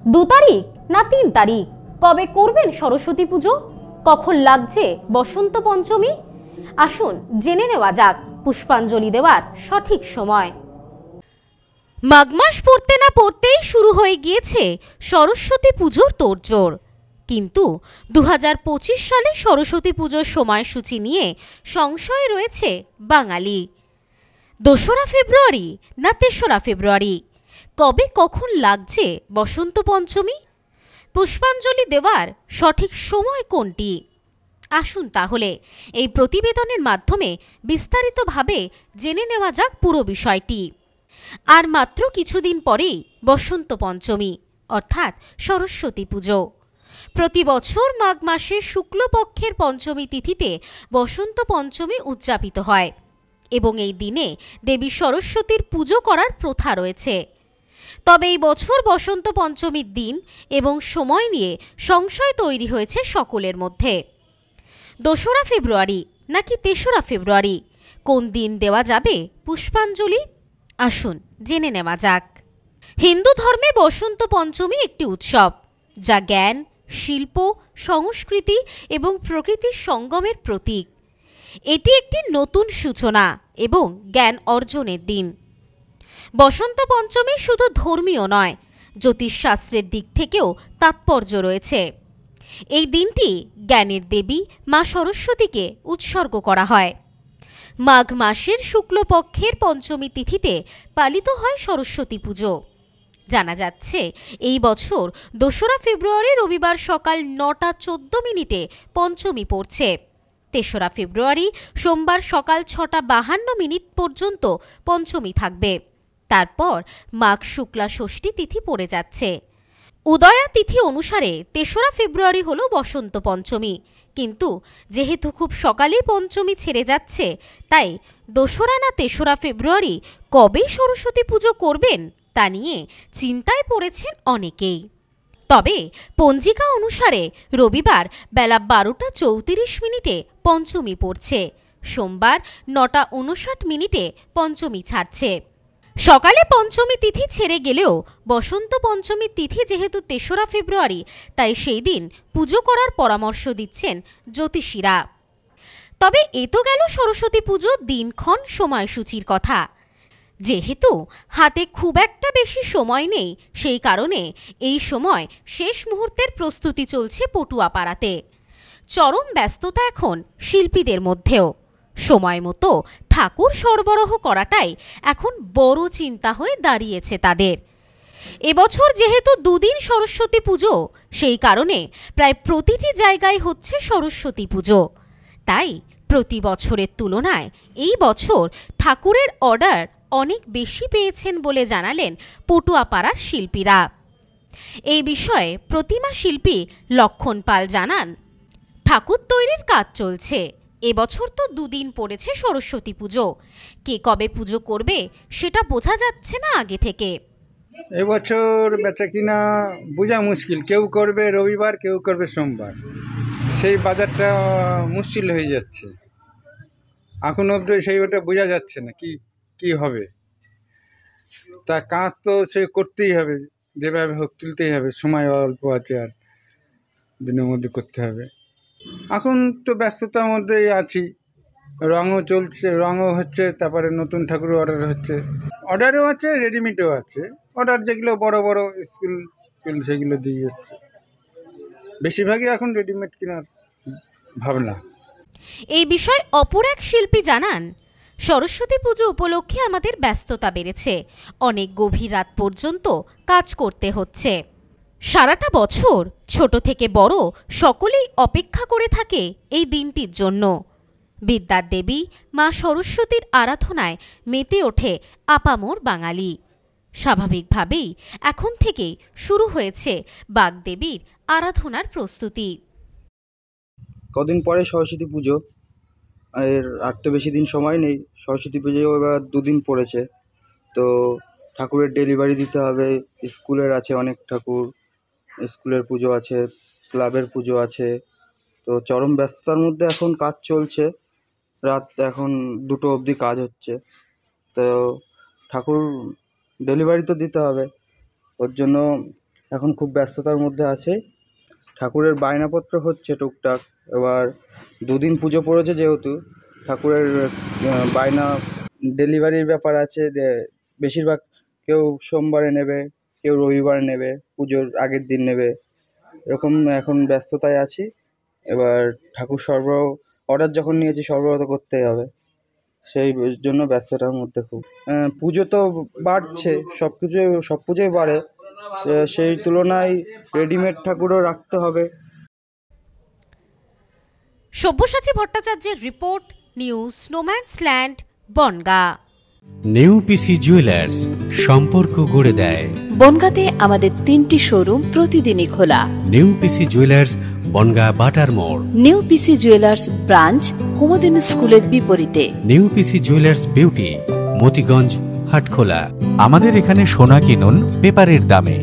2 তারিখ না 3 তারিখ? কবে করবেন সরস্বতী পুজো? কখন লাগছে বসন্ত পঞ্চমী? আসুন জেনে নেওয়া যাক পুষ্পাঞ্জলি দেওয়ার সঠিক সময়। মাঘ মাস পড়তে না পড়তেই শুরু হয়ে গিয়েছে সরস্বতী পুজোর তোড়জোড়। কিন্তু 2025 সালে সরস্বতী পুজোর সময়সূচি নিয়ে সংশয়ে রয়েছে বাঙালি। 2রা ফেব্রুয়ারি না 3রা ফেব্রুয়ারি? কবে কখন লাগছে বসন্ত পঞ্চমী? পুষ্পাঞ্জলি দেওয়ার সঠিক সময় কোনটি? আসুন তাহলে এই প্রতিবেদনের মাধ্যমে বিস্তারিতভাবে জেনে নেওয়া যাক পুরো বিষয়টি। আর মাত্র কিছুদিন পরেই বসন্ত পঞ্চমী অর্থাৎ সরস্বতী পুজো। প্রতি বছর মাঘ মাসের শুক্লপক্ষের পঞ্চমী তিথিতে বসন্ত পঞ্চমী উদযাপিত হয় এবং এই দিনে দেবী সরস্বতীর পুজো করার প্রথা রয়েছে। তবে এই বছর বসন্ত পঞ্চমীর দিন এবং সময় নিয়ে সংশয় তৈরি হয়েছে সকলের মধ্যে। 2রা ফেব্রুয়ারি নাকি 3রা ফেব্রুয়ারি? কোন দিন দেওয়া যাবে পুষ্পাঞ্জলি? আসুন জেনে নেওয়া যাক। হিন্দু ধর্মে বসন্ত পঞ্চমী একটি উৎসব যা জ্ঞান, শিল্প, সংস্কৃতি এবং প্রকৃতির সঙ্গমের প্রতীক। এটি একটি নতুন সূচনা এবং জ্ঞান অর্জনের দিন। বসন্ত পঞ্চমী শুধু ধর্মীয় নয়, জ্যোতিষশাস্ত্রের দিক থেকেও তাৎপর্য রয়েছে। এই দিনটি জ্ঞানের দেবী মা সরস্বতীকে উৎসর্গ করা হয়। মাঘ মাসের শুক্লপক্ষের পঞ্চমী তিথিতে পালিত হয় সরস্বতী পুজো। জানা যাচ্ছে এই বছর 2রা ফেব্রুয়ারি রবিবার সকাল 9:14 পঞ্চমী পড়ছে। 3রা ফেব্রুয়ারি সোমবার সকাল 6:52 পর্যন্ত পঞ্চমী থাকবে। তারপর মাঘ শুক্লা ষষ্ঠী তিথি পড়ে যাচ্ছে। উদয়া তিথি অনুসারে 3রা ফেব্রুয়ারি হলো বসন্ত পঞ্চমী, কিন্তু যেহেতু খুব সকালেই পঞ্চমী ছেড়ে যাচ্ছে, তাই 2রা না 3রা ফেব্রুয়ারি কবে সরস্বতী পুজো করবেন তা নিয়ে চিন্তায় পড়েছেন অনেকেই। তবে পঞ্জিকা অনুসারে রবিবার বেলা 12:34 পঞ্চমী পড়ছে, সোমবার 9:59 পঞ্চমী ছাড়ছে। সকালে পঞ্চমী তিথি ছেড়ে গেলেও বসন্ত পঞ্চমী তিথি যেহেতু 3রা ফেব্রুয়ারি, তাই সেই দিন পুজো করার পরামর্শ দিচ্ছেন জ্যোতিষীরা। তবে এ তো গেল সরস্বতী পুজো দিনক্ষণ সময়সূচির কথা। যেহেতু হাতে খুব একটা বেশি সময় নেই, সেই কারণে এই সময় শেষ মুহূর্তের প্রস্তুতি চলছে পটুয়াপাড়াতে। চরম ব্যস্ততা এখন শিল্পীদের মধ্যেও। সময় মতো ঠাকুর সরবরাহ করাটাই এখন বড় চিন্তা হয়ে দাঁড়িয়েছে তাদের। এবছর যেহেতু 2 দিন সরস্বতী পুজো, সেই কারণে প্রায় প্রতিটি জায়গায় হচ্ছে সরস্বতী পুজো। তাই প্রতি বছরের তুলনায় এই বছর ঠাকুরের অর্ডার অনেক বেশি পেয়েছেন বলে জানালেন পটুয়াপাড়ার শিল্পীরা। এই বিষয়ে প্রতিমা শিল্পী লক্ষণ পাল জানান, ঠাকুর তৈরির কাজ চলছে। এবছর তো 2 দিন পড়েছে সরস্বতী পুজো, কে কবে পুজো করবে সেটা বোঝা যাচ্ছে না আগে থেকে। এবছর বেচা কিনা বোঝা মুশকিল, কেউ করবে রবিবার, কেউ করবে সোমবার, সেই বাজারটা মুশকিল হয়ে যাচ্ছে। এখন অবধি সেইটা বোঝা যাচ্ছে না কি কি হবে। তা কাজ তো সে করতেই হবে, যেভাবে হোক তুলতেই হবে, সময় অল্প আছে, আর দিনের মধ্যে করতে হবে। এখন তো ব্যস্ততার মধ্যেই আছি, রঙও চলছে, রঙও হচ্ছে, তারপরে নতুন ঠাকুর অর্ডার হচ্ছে, অর্ডারও আছে, রেডিমেডও আছে। অর্ডার যেগুলো বড় বড় স্কুল সেগুলো দিয়ে যাচ্ছে, বেশিরভাগই এখন রেডিমেড কেনার ভাবনা। এই বিষয়ে অপর এক শিল্পী জানান, সরস্বতী পুজো উপলক্ষে আমাদের ব্যস্ততা বেড়েছে, অনেক গভীর রাত পর্যন্ত কাজ করতে হচ্ছে। সারাটা বছর ছোট থেকে বড় সকলেই অপেক্ষা করে থাকে এই দিনটির জন্য। বিদ্যার দেবী মা সরস্বতীর আরাধনায় মেতে ওঠে আপামর বাঙালি। স্বাভাবিকভাবেই এখন থেকেই শুরু হয়েছে বাগদেবীর আরাধনার প্রস্তুতি। কদিন পরে সরস্বতী পুজো, এর আর তো বেশি দিন সময় নেই। সরস্বতী পুজো এবার 2 দিন পড়েছে, তো ঠাকুরের ডেলিভারি দিতে হবে। স্কুলের আছে অনেক ঠাকুর, স্কুলের পুজো আছে, ক্লাবের পুজো আছে, তো চরম ব্যস্ততার মধ্যে এখন কাজ চলছে। রাত এখন 2টো অবধি কাজ হচ্ছে, তো ঠাকুর ডেলিভারি তো দিতে হবে। ওর জন্য এখন খুব ব্যস্ততার মধ্যে আছে। ঠাকুরের বায়নাপত্র হচ্ছে টুকটাক। এবার 2 দিন পুজো পড়েছে যেহেতু, ঠাকুরের বায়না ডেলিভারির ব্যাপার আছে। বেশিরভাগ কেউ সোমবারে নেবে, কেউ রবিবারে নেবে, পুজোর আগের দিন নেবে, এরকম এখন ব্যস্ততায় আছি। এবার ঠাকুর সরবরাহ অর্ডার যখন নিয়েছি সরবরাহ তো করতেই হবে, সেই জন্য ব্যস্ততার মধ্যে খুব। পুজো তো বাড়ছে, সব পুজোই বাড়ে, সেই তুলনায় রেডিমেড ঠাকুরও রাখতে হবে। সব্যসাচী ভট্টাচার্যের রিপোর্ট, নিউজ স্নোম্যান্সল্যান্ড, বনগাঁ। নেউপিসি জুয়েলার্স, সম্পর্ক গড়ে দেয়। বনগাঁতে আমাদের 3টি শোরুম প্রতিদিনই খোলা। নেউপিসি জুয়েলার্স, বনগাঁ বাটার মোড়। নেউপিসি জুয়েলার্স ব্রাঞ্চ, কুমুদিনী স্কুলের বিপরীতে। নেউপিসি জুয়েলার্স বিউটি, মতিগঞ্জ, হাটখোলা। আমাদের এখানে সোনা কিনুন পেপারের দামে।